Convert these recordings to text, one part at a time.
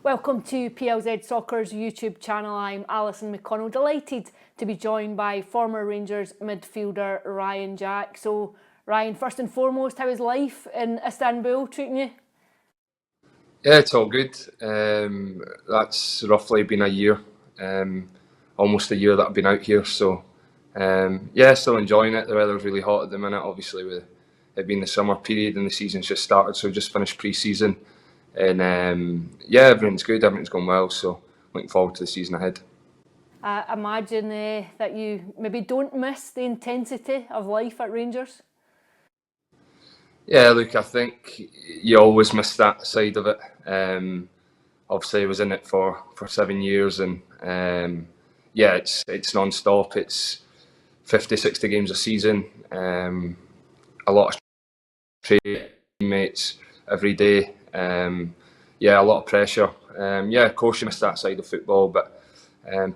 Welcome to PLZ Soccer's YouTube channel. I'm Alison McConnell, delighted to be joined by former Rangers midfielder Ryan Jack. So Ryan, first and foremost, how is life in Istanbul treating you? Yeah, it's all good. That's roughly been a year, almost a year that I've been out here. So yeah, still enjoying it. The weather's really hot at the minute, obviously with it being the summer period and the season's just started, so just finished pre-season. And yeah, everything's good, everything's going well, so looking forward to the season ahead. I imagine that you maybe don't miss the intensity of life at Rangers? Yeah, look, I think you always miss that side of it. Obviously, I was in it for 7 years, and yeah, it's non-stop. It's 50, 60 games a season, a lot of teammates every day. Yeah, a lot of pressure. Yeah, of course you miss that side of football, but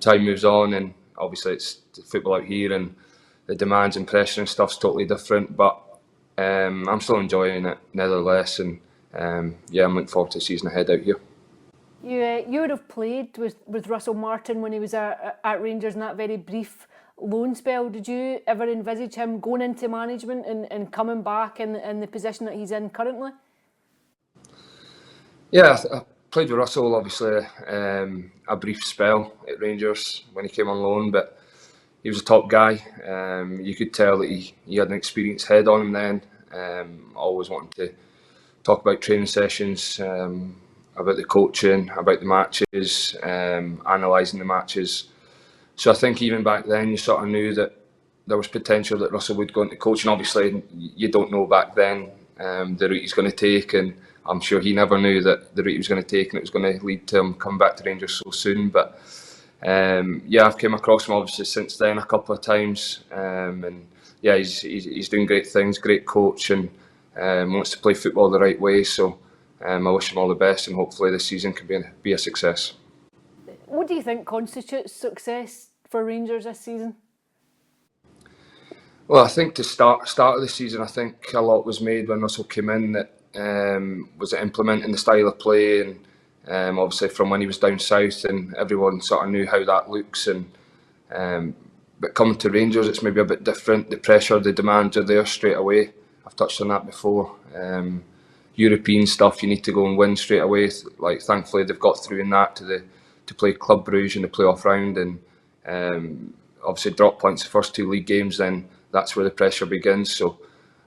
time moves on, and obviously it's football out here, and the demands and pressure and stuff's totally different. But I'm still enjoying it nevertheless, and yeah, I'm looking forward to the season ahead out here. You would have played with Russell Martin when he was at Rangers in that very brief loan spell. Did you ever envisage him going into management and coming back in the position that he's in currently? Yeah, I played with Russell, obviously, a brief spell at Rangers when he came on loan, but he was a top guy. You could tell that he had an experienced head on him then. Always wanting to talk about training sessions, about the coaching, about the matches, analysing the matches. So I think even back then you sort of knew that there was potential that Russell would go into coaching. Obviously, you don't know back then the route he's going to take, and I'm sure he never knew that the route he was going to take and it was going to lead to him coming back to Rangers so soon. But yeah, I've come across him obviously since then a couple of times, and yeah, he's doing great things, great coach, and wants to play football the right way. So I wish him all the best, and hopefully this season can be a success. What do you think constitutes success for Rangers this season? Well, I think to start of the season, I think a lot was made when Russell came in that was implementing the style of play, and obviously from when he was down south, and everyone sort of knew how that looks. And but coming to Rangers, it's maybe a bit different. The pressure, the demands are there straight away. I've touched on that before. European stuff, you need to go and win straight away. Like thankfully they've got through in that to play Club Bruges in the playoff round, and obviously drop points the first 2 league games. Then that's where the pressure begins. So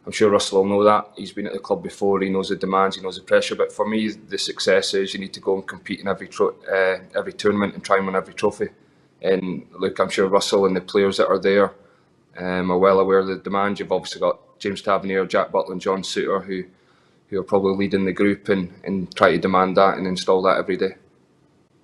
I'm sure Russell will know that. He's been at the club before. He knows the demands. He knows the pressure. But for me, the success is you need to go and compete in every tournament and try and win every trophy. And look, I'm sure Russell and the players that are there are well aware of the demands. You've obviously got James Tavernier, Jack Butland, and John Souttar who are probably leading the group and try to demand that and install that every day.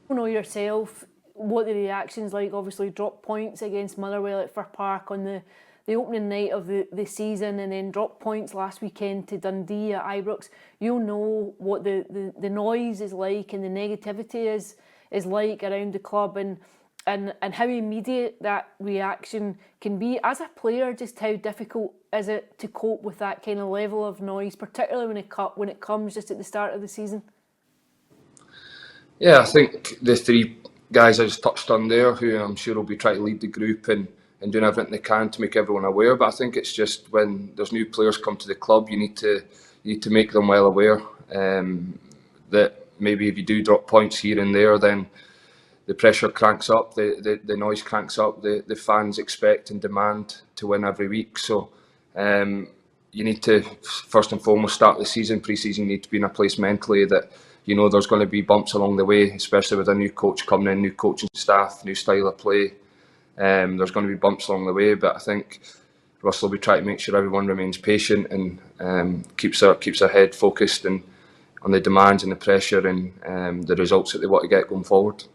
You know yourself what the reaction's like. Obviously drop points against Motherwell at Fir Park on the opening night of the season, and then drop points last weekend to Dundee at Ibrox. You'll know what the noise is like and the negativity is like around the club, and how immediate that reaction can be. As a player, just how difficult is it to cope with that kind of level of noise, particularly when it comes just at the start of the season? Yeah, I think the 3 guys I just touched on there, who I'm sure will be trying to lead the group and doing everything they can to make everyone aware. But I think it's just when there's new players come to the club, you need to make them well aware that maybe if you do drop points here and there, then the pressure cranks up, the noise cranks up, the fans expect and demand to win every week. So you need to, first and foremost, start the season, pre-season, you need to be in a place mentally that you know there's going to be bumps along the way, especially with a new coach coming in, new coaching staff, new style of play. There's going to be bumps along the way, but I think Russell will be trying to make sure everyone remains patient and keeps their head focused and on the demands and the pressure and the results that they want to get going forward.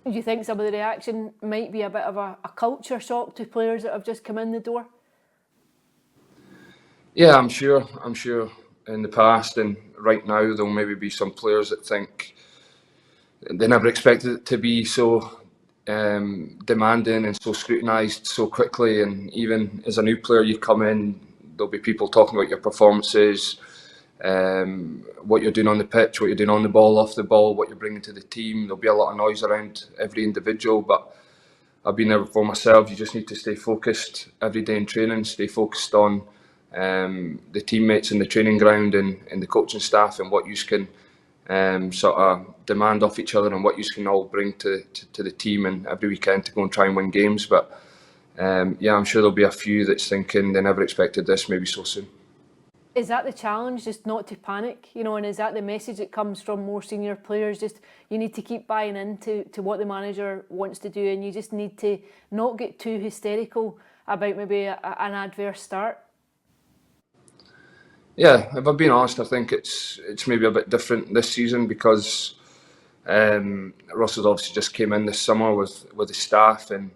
Do you think some of the reaction might be a bit of a culture shock to players that have just come in the door? Yeah, I'm sure in the past and right now there'll maybe be some players that think they never expected it to be so demanding and so scrutinised so quickly. And even as a new player, you come in, there'll be people talking about your performances, what you're doing on the pitch, what you're doing on the ball, off the ball, what you're bringing to the team. There'll be a lot of noise around every individual, but I've been there before myself. You just need to stay focused every day in training, stay focused on the teammates in the training ground and the coaching staff, and what you can sort of demand off each other, and what you can all bring to the team and every weekend to go and try and win games. But yeah, I'm sure there'll be a few that's thinking they never expected this maybe so soon. Is that the challenge, just not to panic, and is that the message that comes from more senior players? Just you need to keep buying into what the manager wants to do, and you just need to not get too hysterical about maybe an adverse start? Yeah, if I'm being honest, I think it's maybe a bit different this season because Russell's obviously just came in this summer with the staff, and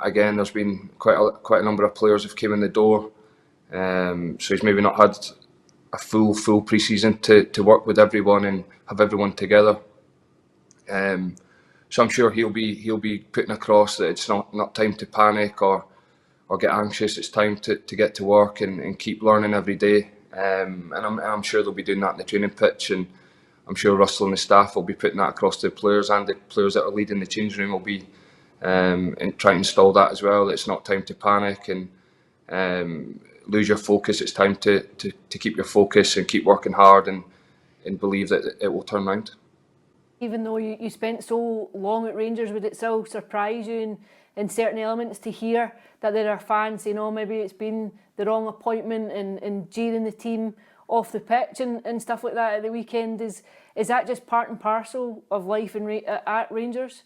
again, there's been quite a number of players who've came in the door. So he's maybe not had a full pre-season to work with everyone and have everyone together. So I'm sure he'll be putting across that it's not time to panic or get anxious. It's time to get to work and keep learning every day. And I'm sure they'll be doing that in the training pitch, and I'm sure Russell and the staff will be putting that across to the players, and the players that are leading the change room will be and try to install that as well. That it's not time to panic and lose your focus. It's time to keep your focus and keep working hard and believe that it will turn around. Even though you spent so long at Rangers, would it still surprise you in certain elements to hear that there are fans saying, oh, maybe it's been the wrong appointment and jeering the team off the pitch and stuff like that at the weekend? Is that just part and parcel of life at Rangers?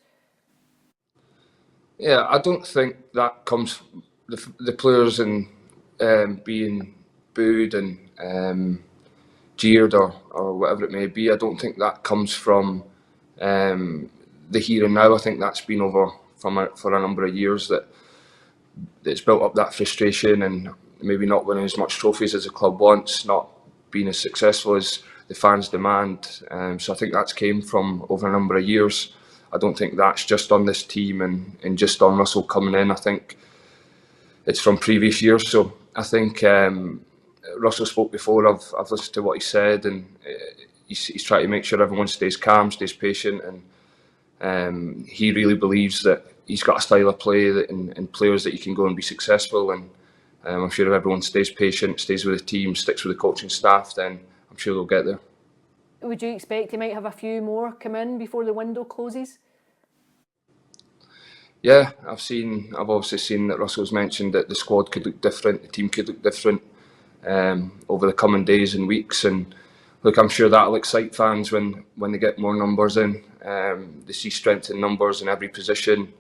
Yeah, I don't think that comes from the players and being booed and jeered or whatever it may be. I don't think that comes from the here and now. I think that's been over for a number of years that it's built up that frustration and maybe not winning as much trophies as the club wants, not being as successful as the fans demand. So I think that's came from over a number of years. I don't think that's just on this team and just on Russell coming in. I think it's from previous years. So I think Russell spoke before. I've listened to what he said, and he's trying to make sure everyone stays calm, stays patient, and he really believes that he's got a style of play and players that you can go and be successful. And I'm sure if everyone stays patient, stays with the team, sticks with the coaching staff, then I'm sure they'll get there. Would you expect he might have a few more come in before the window closes? Yeah, I've obviously seen that Russell's mentioned that the squad could look different, the team could look different over the coming days and weeks. And look, I'm sure that'll excite fans when they get more numbers in. They see strength in numbers in every position.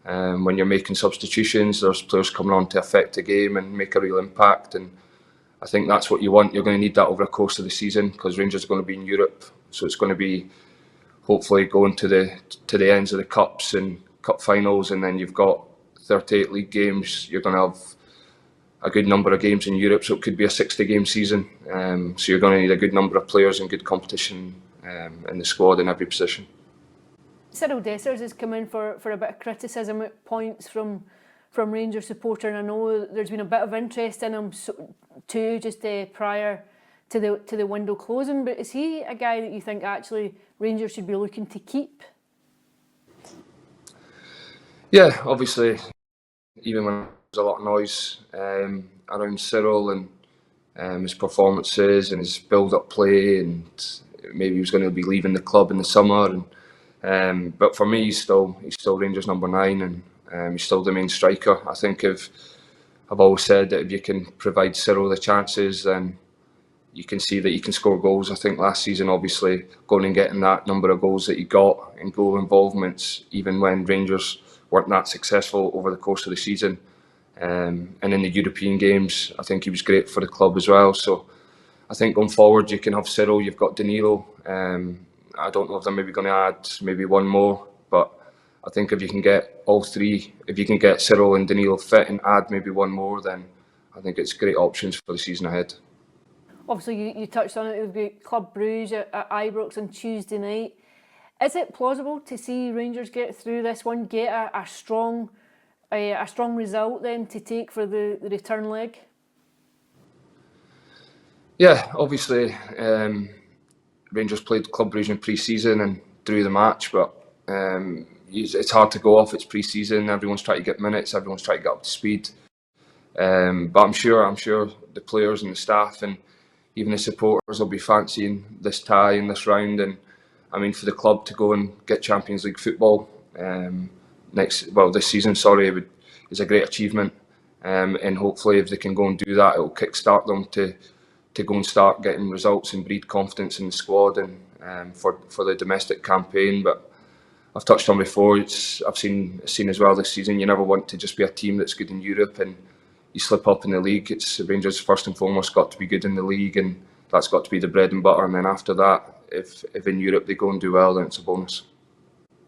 When you're making substitutions, there's players coming on to affect the game and make a real impact. And I think that's what you want. You're going to need that over the course of the season because Rangers are going to be in Europe, so it's going to be hopefully going to the ends of the cups and cup finals, and then you've got 38 league games. You're going to have a good number of games in Europe, so it could be a 60-game season. So you're going to need a good number of players and good competition in the squad in every position. Cyril Dessers has come in for a bit of criticism at points from Rangers supporter, and I know there's been a bit of interest in him too, just prior to the window closing. But is he a guy that you think actually Rangers should be looking to keep? Yeah, obviously, even when there's a lot of noise around Cyril and his performances and his build-up play, and maybe he was going to be leaving the club in the summer. But for me, he's still Rangers number 9, and he's still the main striker. I think I've always said that if you can provide Cyril the chances, then you can see that you can score goals. I think last season, obviously, going and getting that number of goals that he got in goal involvements, even when Rangers weren't that successful over the course of the season. And in the European games, I think he was great for the club as well. So I think going forward, you can have Cyril, you've got Danilo. I don't know if they're maybe going to add maybe one more, but I think if you can get all three, if you can get Cyril and Danilo fit and add maybe one more, then I think it's great options for the season ahead. Obviously, you touched on it. It'll be Club Bruges at Ibrox on Tuesday night. Is it plausible to see Rangers get through this one, get a strong result then to take for the return leg? Yeah, obviously Rangers played Club Brugge in pre-season and drew the match, but it's hard to go off. It's pre-season. Everyone's trying to get minutes. Everyone's trying to get up to speed. But I'm sure the players and the staff and even the supporters will be fancying this tie in this round. And I mean, for the club to go and get Champions League football this season, is a great achievement. And hopefully, if they can go and do that, it will kickstart them to go and start getting results and breed confidence in the squad and for the domestic campaign. But I've touched on before, I've seen as well this season, you never want to just be a team that's good in Europe and you slip up in the league. It's Rangers first and foremost got to be good in the league, and that's got to be the bread and butter. And then after that, if in Europe they go and do well, then it's a bonus.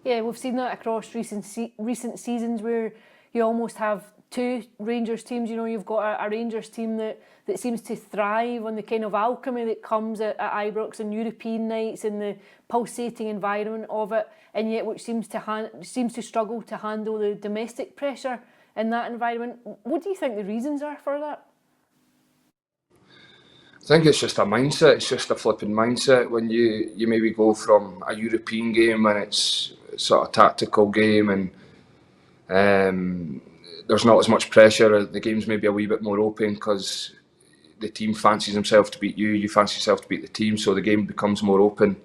Yeah, we've seen that across recent seasons where you almost have two Rangers teams. You know, you've got a Rangers team that seems to thrive on the kind of alchemy that comes at Ibrox and European nights and the pulsating environment of it, and yet which seems to struggle to handle the domestic pressure in that environment. What do you think the reasons are for that? I think it's just a mindset. It's just a flipping mindset. When you maybe go from a European game and it's sort of tactical game and there's not as much pressure. The game's maybe a wee bit more open because the team fancies himself to beat you. You fancy yourself to beat the team, so the game becomes more open.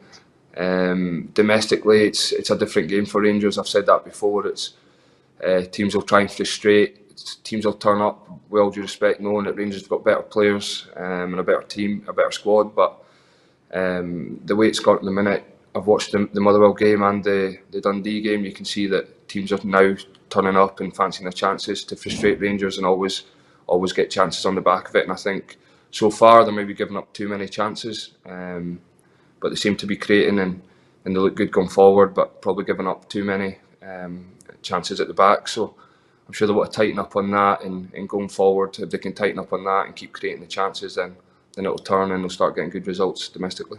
Domestically, it's a different game for Rangers. I've said that before. It's teams will try and frustrate. Teams will turn up, with all due respect, knowing that Rangers have got better players and a better team, a better squad. But the way it's gone at the minute, I've watched the Motherwell game and the Dundee game. You can see that teams are now turning up and fancying their chances to frustrate Rangers and always get chances on the back of it. And I think so far they're maybe giving up too many chances, but they seem to be creating and they look good going forward, but probably giving up too many chances at the back. So I'm sure they want to tighten up on that and going forward, if they can tighten up on that and keep creating the chances, then it'll turn and they'll start getting good results domestically.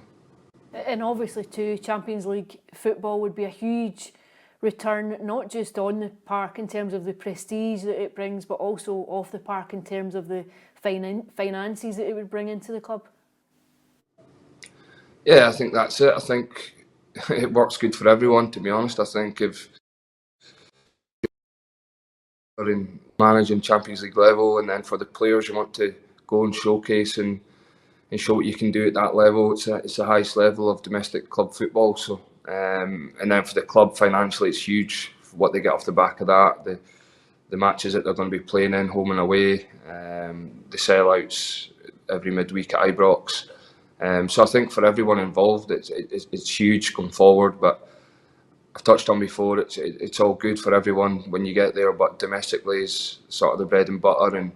And obviously too, Champions League football would be a huge return, not just on the park in terms of the prestige that it brings, but also off the park in terms of the finances that it would bring into the club. Yeah, I think that's it. I think it works good for everyone, to be honest. I think if you're in managing Champions League level, and then for the players you want to go and showcase and show what you can do at that level. It's the highest level of domestic club football. So, and then for the club financially, it's huge for what they get off the back of that. The matches that they're going to be playing in, home and away, the sellouts every midweek at Ibrox. So I think for everyone involved, it's huge going forward. But I've touched on before, it's all good for everyone when you get there. But domestically is sort of the bread and butter, and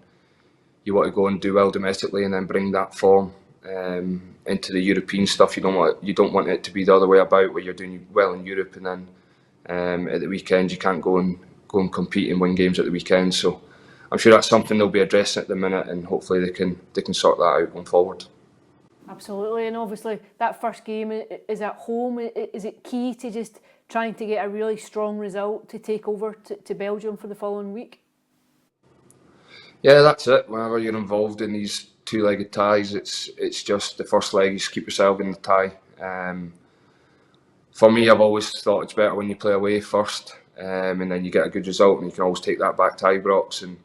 you want to go and do well domestically and then bring that form into the European stuff. You don't want it to be the other way about, where you're doing well in Europe and then at the weekend you can't go and compete and win games at the weekend. So I'm sure that's something they'll be addressing at the minute, and hopefully they can sort that out going forward. Absolutely, and obviously that first game is at home. Is it key to just trying to get a really strong result to take over to Belgium for the following week? Yeah, that's it. Whenever you're involved in these two-legged ties, it's just the first leg, you just keep yourself in the tie. For me, I've always thought it's better when you play away first, and then you get a good result, and you can always take that back to Ibrox and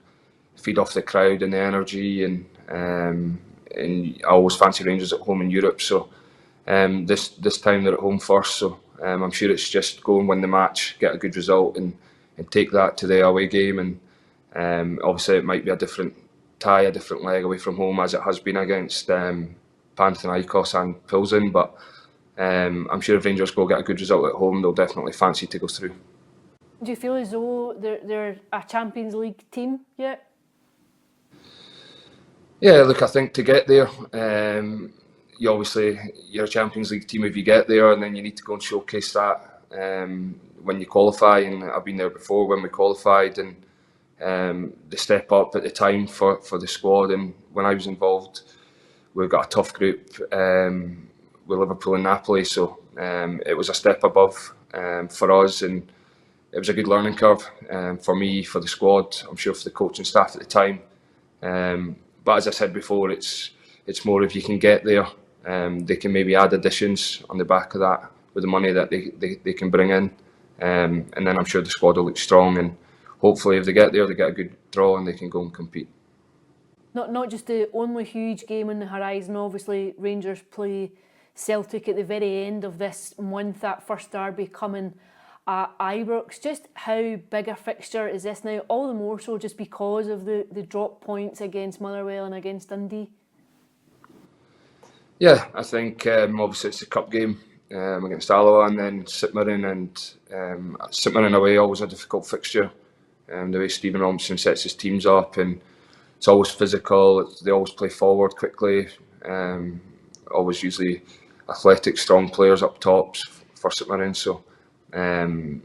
feed off the crowd and the energy. And I always fancy Rangers at home in Europe, so this time they're at home first. So I'm sure it's just go and win the match, get a good result, and take that to the away game. And obviously it might be a different tie, a different leg away from home, as it has been against Panathinaikos and Pilsen, but I'm sure if Rangers go get a good result at home, they'll definitely fancy to go through. Do you feel as though they're a Champions League team yet? Yeah, look, I think to get there, you're a Champions League team if you get there, and then you need to go and showcase that when you qualify. And I've been there before when we qualified, and the step up at the time for the squad. And when I was involved, we've got a tough group with Liverpool and Napoli, so it was a step above for us, and it was a good learning curve for me, for the squad, I'm sure for the coaching staff at the time. But as I said before, it's it's more if you can get there, they can maybe add additions on the back of that with the money that they can bring in, and then I'm sure the squad will look strong, and hopefully if they get there, they get a good draw and they can go and compete. Not just the only huge game on the horizon. Obviously, Rangers play Celtic at the very end of this month. That first derby coming at Ibrox. Just how big a fixture is this now? All the more so just because of the drop points against Motherwell and against Dundee. Yeah, I think obviously it's a cup game against Alloa, and then St Mirren away, always a difficult fixture. The way Stephen Robinson sets his teams up, and it's always physical. They always play forward quickly. Always usually athletic, strong players up tops for St Mirren. So I'm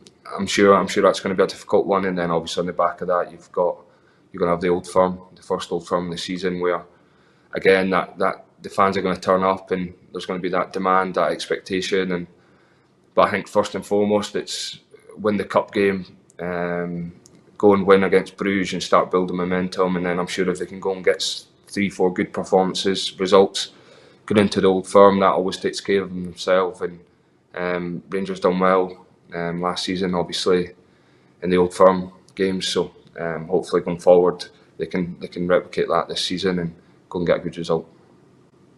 sure that's going to be a difficult one. And then obviously on the back of that, you're going to have the Old Firm, the first Old Firm of the season, where again that the fans are going to turn up, and there's going to be that demand, that expectation. But I think first and foremost, it's win the cup game. Go and win against Bruges and start building momentum, and then I'm sure if they can go and get 3-4 good performances, results, get into the Old Firm, that always takes care of themselves. And Rangers done well last season, obviously, in the Old Firm games. So hopefully going forward, they can replicate that this season and go and get a good result.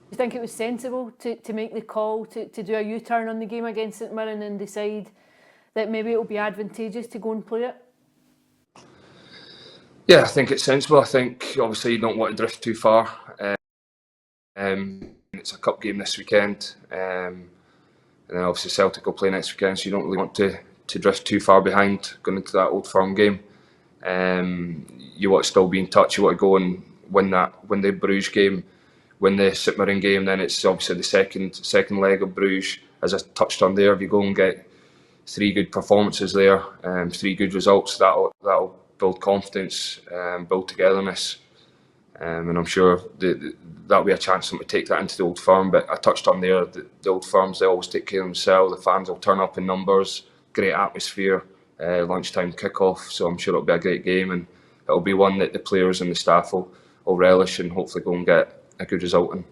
Do you think it was sensible to make the call to do a U-turn on the game against St Mirren and decide that maybe it will be advantageous to go and play it? Yeah, I think it's sensible. I think obviously you don't want to drift too far. It's a cup game this weekend, and then obviously Celtic will play next weekend, so you don't really want to drift too far behind going into that Old Firm game. You want to still be in touch. You want to go and win the Bruges game, win the St Mirren game. Then it's obviously the second leg of Bruges, as I touched on there. If you go and get 3 good performances there, 3 good results, that'll build confidence, build togetherness, and I'm sure that'll be a chance for them to take that into the Old Firm. But I touched on there, the Old Firms, they always take care of themselves. The fans will turn up in numbers, great atmosphere, lunchtime kick-off, so I'm sure it'll be a great game, and it'll be one that the players and the staff will relish and hopefully go and get a good result in.